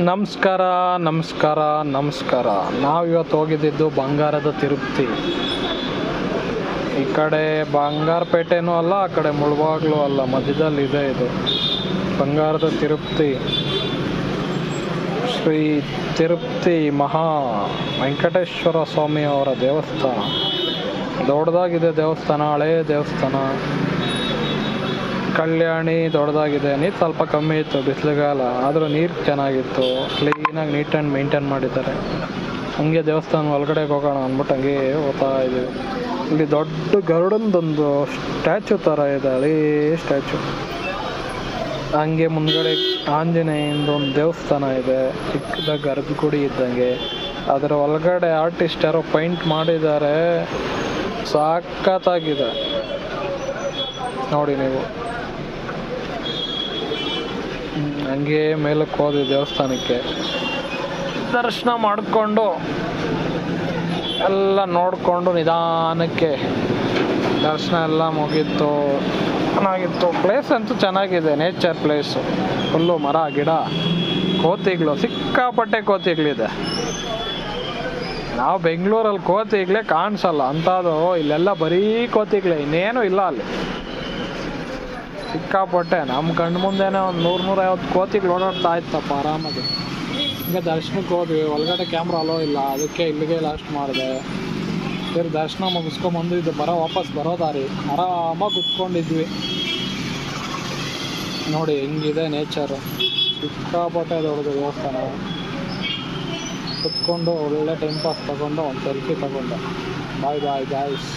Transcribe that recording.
ನಮಸ್ಕಾರ ನಮಸ್ಕಾರ ನಮಸ್ಕಾರ. ನಾವಿವತ್ತು ಹೋಗಿದ್ದು ಬಂಗಾರದ ತಿರುಪತಿ. ಈ ಕಡೆ ಬಂಗಾರಪೇಟೆನೂ ಅಲ್ಲ, ಆ ಕಡೆ ಮುಳಬಾಗ್ಲು ಅಲ್ಲ, ಮಧ್ಯದಲ್ಲಿ ಇದೆ ಇದು ಬಂಗಾರದ ತಿರುಪತಿ. ಶ್ರೀ ತಿರುಪತಿ ಮಹಾ ವೆಂಕಟೇಶ್ವರ ಸ್ವಾಮಿ ಅವರ ದೇವಸ್ಥಾನ. ದೊಡ್ಡದಾಗಿದೆ ದೇವಸ್ಥಾನ, ಹಳೇ ದೇವಸ್ಥಾನ. ಕಲ್ಯಾಣಿ ದೊಡ್ಡದಾಗಿದೆ. ನೀರು ಸ್ವಲ್ಪ ಕಮ್ಮಿ ಇತ್ತು ಬಿಸಿಲುಗಾಲ, ಆದರೂ ನೀರು ಚೆನ್ನಾಗಿತ್ತು. ಕ್ಲೀನಾಗಿ ನೀಟ್ ಆ್ಯಂಡ್ ಮೇಂಟೈನ್ ಮಾಡಿದ್ದಾರೆ. ಹಂಗೆ ದೇವಸ್ಥಾನ ಒಳಗಡೆಗೆ ಹೋಗೋಣ ಅಂದ್ಬಿಟ್ಟು ಹಂಗೆ ಹೋಗ್ತಾ ಇದ್ದೀವಿ. ಇಲ್ಲಿ ದೊಡ್ಡ ಗರುಡಂದೊಂದು ಸ್ಟ್ಯಾಚು ಥರ ಇದೆ, ಹಳೇ ಸ್ಟ್ಯಾಚು. ಹಂಗೆ ಮುಂದ್ಗಡೆ ಆಂಜನೇಯಂದು ಒಂದು ದೇವಸ್ಥಾನ ಇದೆ, ಚಿಕ್ಕದಾಗಿ ಗರ್ಭ ಗುಡಿ ಇದ್ದಂಗೆ. ಅದರ ಒಳಗಡೆ ಆರ್ಟಿಸ್ಟ್ ಯಾರೋ ಪೈಂಟ್ ಮಾಡಿದ್ದಾರೆ, ಸಖತ್ತಾಗಿದೆ ನೋಡಿ ನೀವು. ಹಂಗೆ ಮೇಲಕ್ಕೆ ಹೋದ್ವಿ ದೇವಸ್ಥಾನಕ್ಕೆ. ದರ್ಶನ ಮಾಡಿಕೊಂಡು ಎಲ್ಲ ನೋಡಿಕೊಂಡು ನಿಧಾನಕ್ಕೆ ದರ್ಶನ ಎಲ್ಲ ಮುಗೀತು. ಚೆನ್ನಾಗಿತ್ತು. ಪ್ಲೇಸ್ ಅಂತೂ ಚೆನ್ನಾಗಿದೆ, ನೇಚರ್ ಪ್ಲೇಸು. ಫುಲ್ಲು ಮರ ಗಿಡ, ಕೋತಿಗಳು, ಸಿಕ್ಕಾಪಟ್ಟೆ ಕೋತಿಗಳಿದೆ. ನಾವು ಬೆಂಗಳೂರಲ್ಲಿ ಕೋತಿಗಳೇ ಕಾಣಿಸಲ್ಲ ಅಂಥದ್ದು, ಇಲ್ಲೆಲ್ಲ ಬರೀ ಕೋತಿಗಳೇ, ಇನ್ನೇನು ಇಲ್ಲ ಅಲ್ಲಿ. ಸಿಕ್ಕಾಪಟ್ಟೆ ನಮ್ಮ ಕಣ್ಣು ಮುಂದೆನೇ ಒಂದು 100-150 ಕೋತಿಗಳು ಓಡಾಡ್ತಾ ಇತ್ತಪ್ಪ ಆರಾಮಾಗಿ. ಹಿಂಗೆ ದರ್ಶನಕ್ಕೆ ಹೋದ್ವಿ. ಒಳಗಡೆ ಕ್ಯಾಮ್ರಾ ಅಲೋ ಇಲ್ಲ, ಅದಕ್ಕೆ ಇಲ್ಲಿಗೆ ಲಾಸ್ಟ್ ಮಾಡಿದೆ. ಸರಿ ದರ್ಶನ ಮುಗಿಸ್ಕೊಂಬಂದು ಇದು ವಾಪಸ್ ಬರೋ ದಾರಿ ಆರಾಮಾಗಿ ಕುತ್ಕೊಂಡಿದ್ವಿ. ನೋಡಿ ಹೆಂಗಿದೆ ನೇಚರು, ಸಿಕ್ಕಾಪಟ್ಟೆ ದೊಡ್ಡದು ದೇವಸ್ಥಾನ. ಕುತ್ಕೊಂಡು ಒಳ್ಳೆ ಟೈಮ್ ಪಾಸ್ ತಗೊಂಡು ಒಂದು ಸೆಲ್ಫಿ ತಗೊಂಡೆ. ಬಾಯ್ ಬಾಯ್ ಗಾಯ್ಸ್.